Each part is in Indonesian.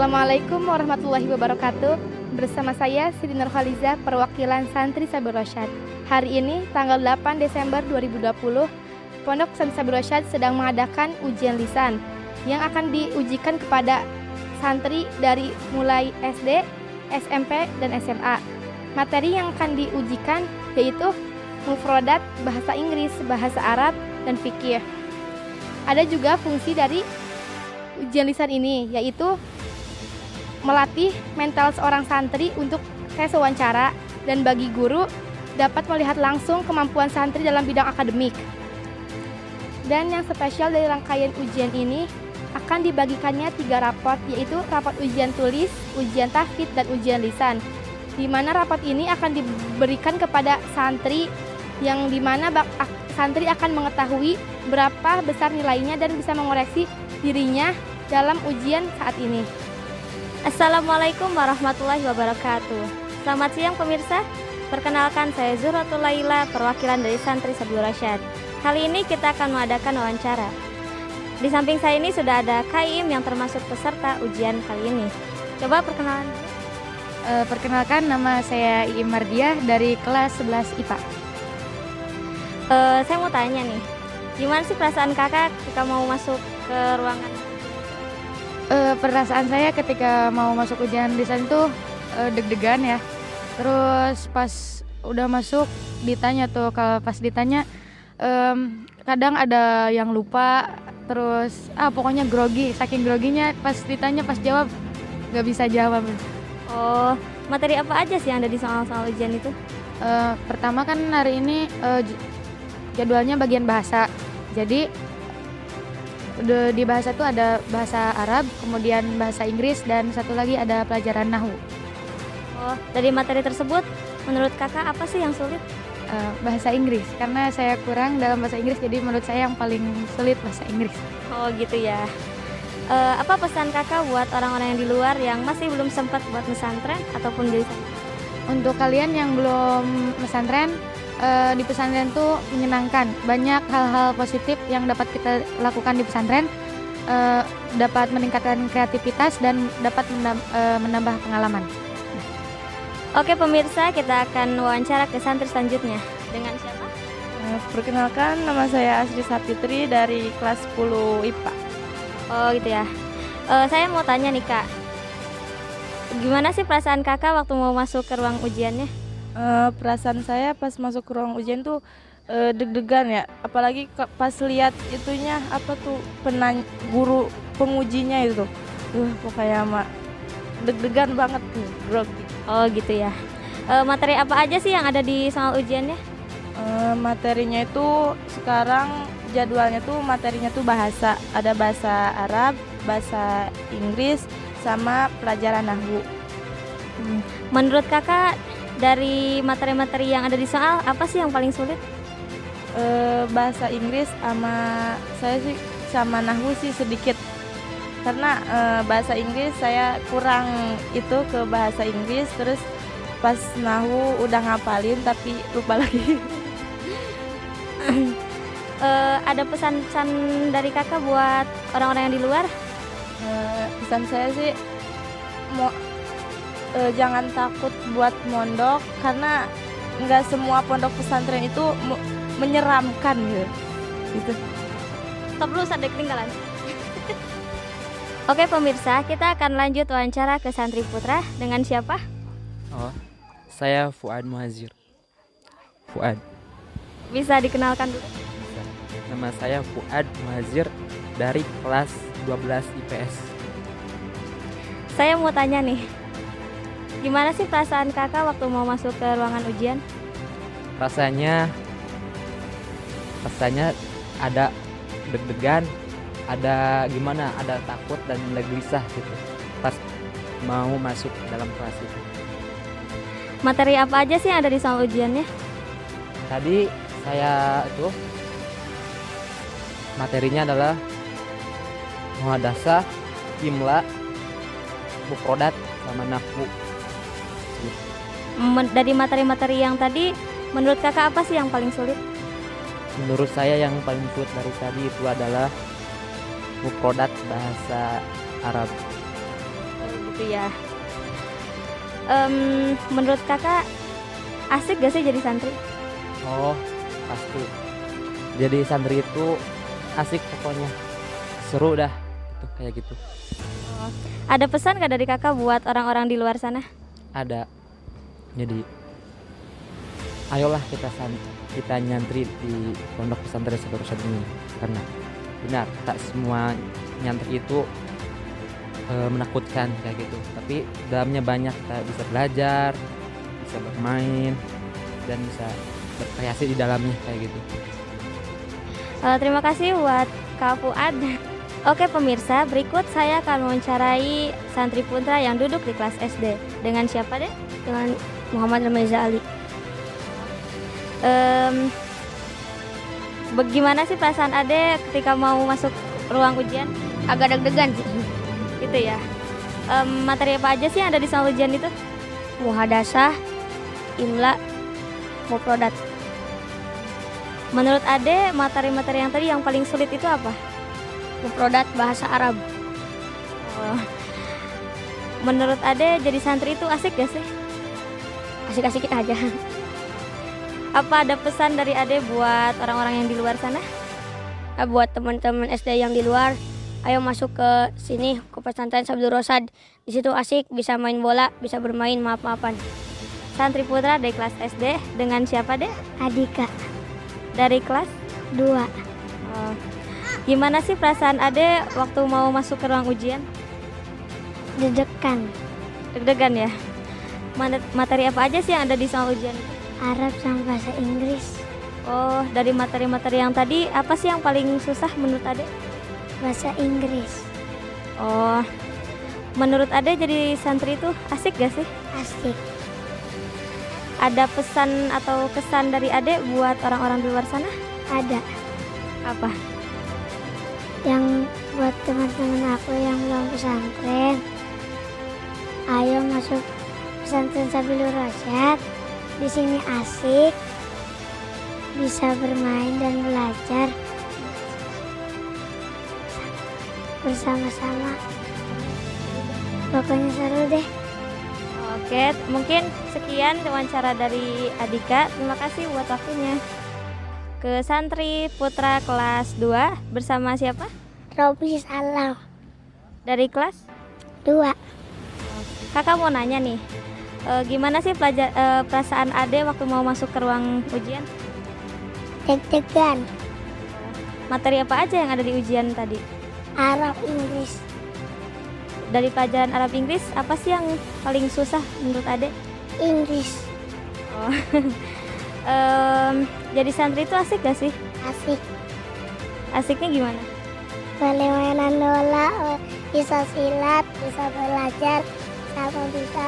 Assalamualaikum warahmatullahi wabarakatuh. Bersama saya Siti Nurhaliza, perwakilan Santri Sabil Rosyad. Hari ini tanggal 8 Desember 2020, Pondok Santri Sabil Rosyad sedang mengadakan ujian lisan yang akan diujikan kepada santri dari mulai SD, SMP, dan SMA. Materi yang akan diujikan yaitu mufrodat, bahasa Inggris, bahasa Arab, dan fikih. Ada juga fungsi dari ujian lisan ini, yaitu melatih mental seorang santri untuk tes wawancara dan bagi guru dapat melihat langsung kemampuan santri dalam bidang akademik. Dan yang spesial dari rangkaian ujian ini akan dibagikannya 3 rapot, yaitu rapot ujian tulis, ujian tahfidz, dan ujian lisan. Di mana rapot ini akan diberikan kepada santri yang dimana santri akan mengetahui berapa besar nilainya dan bisa mengoreksi dirinya dalam ujian saat ini. Assalamualaikum warahmatullahi wabarakatuh. Selamat siang pemirsa. Perkenalkan, saya Zuratul Laila, perwakilan dari Santri Sabil Rosyad. Kali ini kita akan mengadakan wawancara. Di samping saya ini sudah ada Kak Iim yang termasuk peserta ujian kali ini. Coba perkenalan. Perkenalkan, nama saya Iim Mardiah dari kelas 11 IPA. Saya mau tanya nih, gimana sih perasaan kakak ketika mau masuk ke ruangan? Perasaan saya ketika mau masuk ujian lisan itu deg-degan ya. Terus pas udah masuk ditanya tuh, kalau pas ditanya kadang ada yang lupa, terus pokoknya grogi, saking groginya pas ditanya, pas jawab nggak bisa jawab. Oh, materi apa aja sih yang ada di soal-soal ujian itu? Pertama kan hari ini jadwalnya bagian bahasa. Jadi di bahasa itu ada bahasa Arab, kemudian bahasa Inggris, dan satu lagi ada pelajaran Nahwu. Oh, dari materi tersebut menurut kakak apa sih yang sulit? Bahasa Inggris, karena saya kurang dalam bahasa Inggris, jadi menurut saya yang paling sulit bahasa Inggris. Oh gitu ya. Apa pesan kakak buat orang-orang yang di luar yang masih belum sempat buat pesantren ataupun di sana? Untuk kalian yang belum pesantren, di pesantren tuh menyenangkan. Banyak hal-hal positif yang dapat kita lakukan di pesantren, dapat meningkatkan kreativitas dan dapat menambah pengalaman. Oke pemirsa, kita akan wawancara ke santri selanjutnya. Dengan siapa? Perkenalkan, nama saya Asri Sapitri dari kelas 10 IPA. Oh gitu ya. Saya mau tanya nih kak, gimana sih perasaan kakak waktu mau masuk ke ruang ujiannya? Perasaan saya pas masuk ke ruang ujian tuh deg-degan ya, apalagi pas lihat itunya apa tuh guru pengujinya itu, pokoknya deg-degan banget tuh, grogi. Oh gitu ya. Materi apa aja sih yang ada di soal ujiannya? Materinya itu sekarang jadwalnya tuh materinya tuh bahasa, ada bahasa Arab, bahasa Inggris, sama pelajaran Nahwu. Menurut kakak dari materi-materi yang ada di soal, apa sih yang paling sulit? Bahasa Inggris sama saya sih sama Nahwu sih sedikit, karena bahasa Inggris saya kurang itu ke bahasa Inggris, terus pas Nahwu udah ngapalin tapi lupa lagi. Ada pesan-pesan dari kakak buat orang-orang yang di luar? Pesan saya sih jangan takut buat mondok, karena nggak semua pondok pesantren itu menyeramkan gitu. Stop dulu, sadek ketinggalan. Oke pemirsa, kita akan lanjut wawancara ke santri putra. Dengan siapa? Oh, saya Fuad Muhazir. Fuad. Bisa dikenalkan dulu? Bisa. Nama saya Fuad Muhazir dari kelas 12 IPS. Saya mau tanya nih, gimana sih perasaan kakak waktu mau masuk ke ruangan ujian? Rasanya ada deg-degan, ada gimana, ada takut dan gelisah gitu pas mau masuk dalam kelas itu. Materi apa aja sih yang ada di soal ujiannya? Tadi saya itu materinya adalah muhadasah, imla, mufrodat, sama nahwu. Dari materi-materi yang tadi, menurut kakak apa sih yang paling sulit? Menurut saya yang paling sulit dari tadi itu adalah mufrodat bahasa Arab. gitu ya. Menurut kakak asik gak sih jadi santri? Oh, pasti. Jadi santri itu asik pokoknya. Seru dah. Itu kayak gitu. Ada pesan gak dari kakak buat orang-orang di luar sana? Ada. Jadi ayolah kita nyantri di Pondok Pesantren Sabar Rosyad ini, karena benar tak semua nyantri itu menakutkan kayak gitu, tapi dalamnya banyak, kita bisa belajar, bisa bermain, dan bisa berkreasi di dalamnya kayak gitu. Terima kasih buat Kak Fuad. Oke pemirsa, berikut saya akan mewawancarai santri putra yang duduk di kelas SD. Dengan siapa deh? Dengan Muhammad Reza Ali. Bagaimana sih perasaan Ade ketika mau masuk ruang ujian? Agak deg-degan sih. Gitu ya. Materi apa aja sih yang ada di soal ujian itu? Muhadasah, imla, mufrodat. Menurut Ade, materi-materi yang tadi yang paling sulit itu apa? Mufrodat bahasa Arab. Oh. Menurut Ade, jadi santri itu asik gak sih? Asik-asik aja. Apa ada pesan dari Ade buat orang-orang yang di luar sana? Buat teman-teman SD yang di luar, ayo masuk ke sini, ke pesantren Sabil Rosyad. Di situ asik, bisa main bola, bisa bermain maaf-maafan. Santri putra dari kelas SD dengan siapa deh? Adika, Dari kelas? 2. Oh. Gimana sih perasaan Ade waktu mau masuk ke ruang ujian? Deg-degan. Deg-degan ya? Materi apa aja sih yang ada di soal ujian itu? Arab sama bahasa Inggris. Oh, dari materi-materi yang tadi, apa sih yang paling susah menurut Ade? Bahasa Inggris. Oh, menurut Ade jadi santri itu asik gak sih? Asik. Ada pesan atau kesan dari Ade buat orang-orang di luar sana? Ada. Apa? Yang buat teman-teman aku yang belum pesantren, ayo masuk pesantren Sabil Rosyad. Di sini asik, bisa bermain dan belajar bersama-sama. Pokoknya seru deh. Oke, mungkin sekian wawancara dari Adika. Terima kasih buat waktunya. Ke santri putra kelas 2 bersama siapa? Robi Salam, Dari kelas? 2. Kakak mau nanya nih, gimana sih perasaan Ade waktu mau masuk ke ruang ujian? Deg-degan. Materi apa aja yang ada di ujian tadi? Arab, Inggris. Dari pelajaran Arab Inggris, apa sih yang paling susah menurut Ade? Inggris. Oh. Jadi santri itu asik gak sih? Asik. Asiknya gimana? Boleh mainan bola, bisa silat, bisa belajar, sama bisa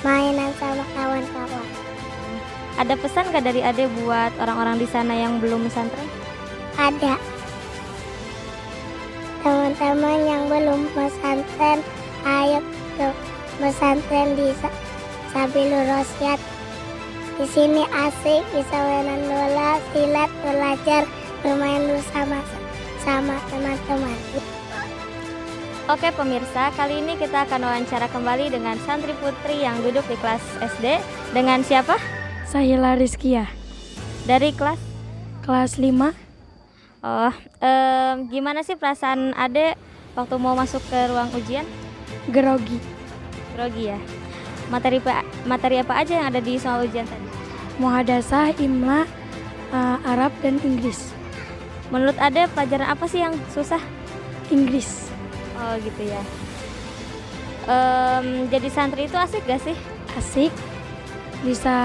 mainan sama kawan-kawan. Ada pesan gak dari Ade buat orang-orang di sana yang belum pesantren? Ada. Teman-teman yang belum pesantren, ayo ke pesantren di Sabilur Rosyad. Di sini asik, bisa mainan bola, silat, belajar, bermain bersama teman-teman. Oke pemirsa, kali ini kita akan wawancara kembali dengan santri putri yang duduk di kelas SD. Dengan siapa? Sahila Rizkia, Dari kelas? kelas 5. Oh, gimana sih perasaan Ade waktu mau masuk ke ruang ujian? Grogi. Grogi ya. Materi apa aja yang ada di soal ujian tadi? Muhadasah, imla, Arab dan Inggris. Menurut Ade pelajaran apa sih yang susah? Inggris. Oh gitu ya. Jadi santri itu asik gak sih? Asik. Bisa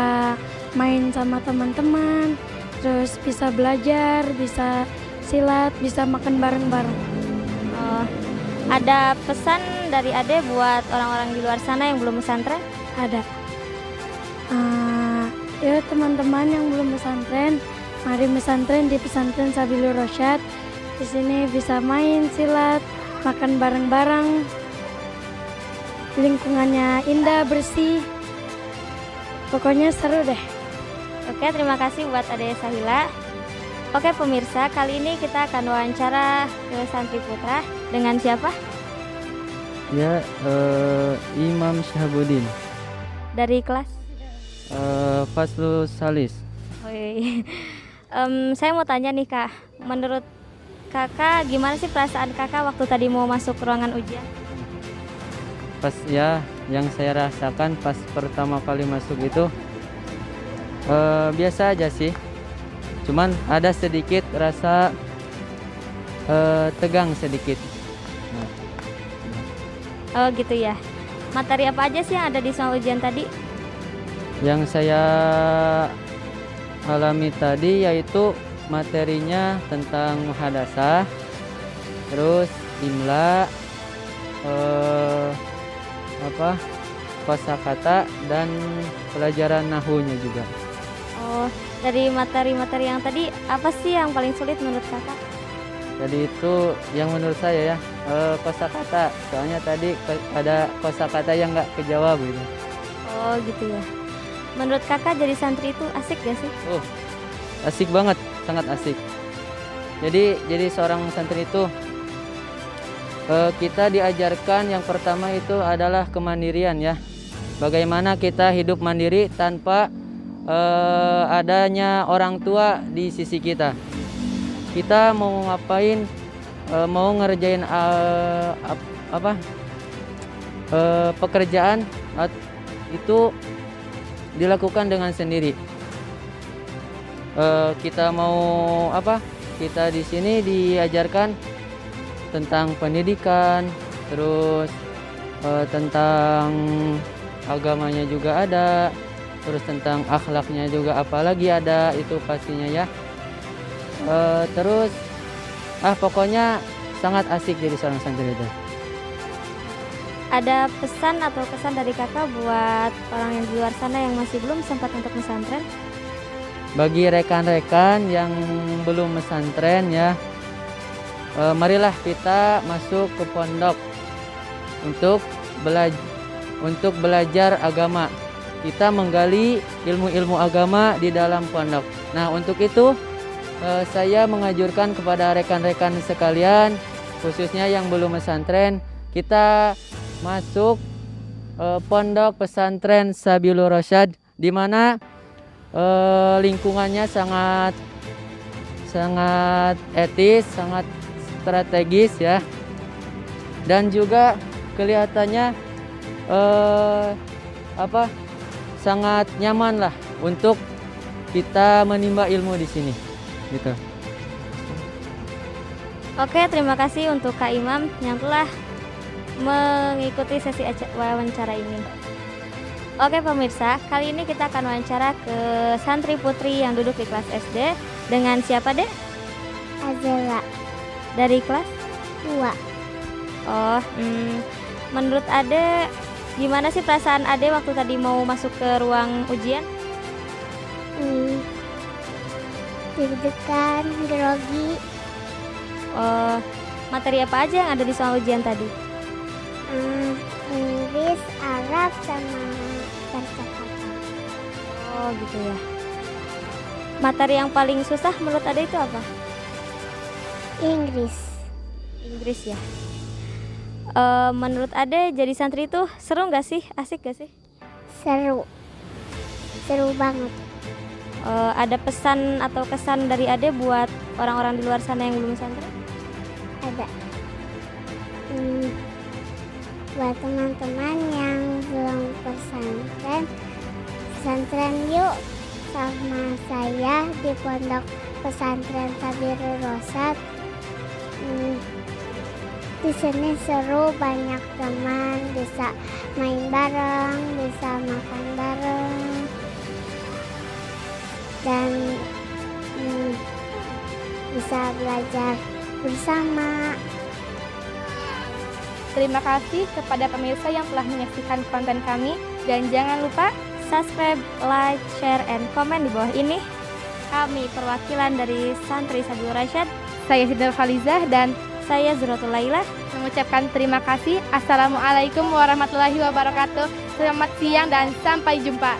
main sama teman-teman, terus bisa belajar, bisa silat, bisa makan bareng-bareng. Oh, ada pesan dari Ade buat orang-orang di luar sana yang belum pesantren? Ada. Ya teman-teman yang belum pesantren, mari pesantren di pesantren Sabilur Rosyad. Di sini bisa main silat, makan bareng-bareng. Lingkungannya indah, bersih. Pokoknya seru deh. Oke, terima kasih buat Ade Sahila. Oke pemirsa, kali ini kita akan wawancara ke santri putra. Dengan siapa? Ya, Imam Syahabuddin, Dari kelas? Faslus Salis. Wih. Saya mau tanya nih Kak, menurut Kakak gimana sih perasaan Kakak waktu tadi mau masuk ruangan ujian? Pas ya, yang saya rasakan pas pertama kali masuk itu biasa aja sih. Cuman ada sedikit rasa tegang sedikit. Nah, Oh gitu ya. Materi apa aja sih yang ada di soal ujian tadi? yang saya alami tadi yaitu materinya tentang muhadasah, terus imla, kosakata dan pelajaran nahunya juga. Oh, dari materi-materi yang tadi apa sih yang paling sulit menurut Kakak? Jadi itu yang menurut saya ya, kosakata. Soalnya tadi ada kosakata yang nggak kejawab gitu. Oh gitu ya. Menurut Kakak jadi santri itu asik gak sih? Asik banget, sangat asik. Jadi seorang santri itu kita diajarkan yang pertama itu adalah kemandirian ya. Bagaimana kita hidup mandiri tanpa adanya orang tua di sisi kita. Kita mau ngapain, mau ngerjain pekerjaan itu dilakukan dengan sendiri. Kita mau apa? Kita di sini diajarkan tentang pendidikan, terus tentang agamanya juga ada, terus tentang akhlaknya juga apalagi ada, itu pastinya ya. Terus pokoknya sangat asik jadi seorang santri itu. Ada pesan atau kesan dari Kakak buat orang yang di luar sana yang masih belum sempat untuk pesantren? Bagi rekan-rekan yang belum pesantren ya, marilah kita masuk ke pondok untuk belajar agama. Kita menggali ilmu-ilmu agama di dalam pondok. Nah, untuk itu saya menganjurkan kepada rekan-rekan sekalian, khususnya yang belum pesantren, kita masuk pondok pesantren Sabilur Rasyad, di mana lingkungannya sangat etis, sangat strategis ya, dan juga kelihatannya sangat nyaman lah untuk kita menimba ilmu di sini gitu. Oke, terima kasih untuk Kak Imam yang telah mengikuti sesi wawancara ini. Oke pemirsa, kali ini kita akan wawancara ke santri putri yang duduk di kelas SD. Dengan siapa, Dek? Azela Dari kelas? 2. Oh, menurut Ade, gimana sih perasaan Ade waktu tadi mau masuk ke ruang ujian? Deg-degan, grogi. Oh, materi apa aja yang ada di soal ujian tadi? Inggris, Arab, sama percakapan. Oh gitu ya. Materi yang paling susah menurut Ade itu apa? Inggris. Inggris ya. Menurut Ade jadi santri itu seru nggak sih? Asik gak sih? Seru banget. Ada pesan atau kesan dari Ade buat orang-orang di luar sana yang belum santri? Ada. Buat teman-teman yang belum pesantren yuk sama saya di pondok pesantren Sabilur Rasyad. Di sini seru, banyak teman, bisa main bareng, bisa makan bareng, dan bisa belajar bersama. Terima kasih kepada pemirsa yang telah menyaksikan konten kami, dan jangan lupa Subscribe, like, share, and komen di bawah ini. Kami perwakilan dari Santri Sabilur Rasyad. saya Siti Nurhalizah dan Saya Zuratul Laila. mengucapkan terima kasih. Assalamualaikum warahmatullahi wabarakatuh. Selamat siang dan sampai jumpa.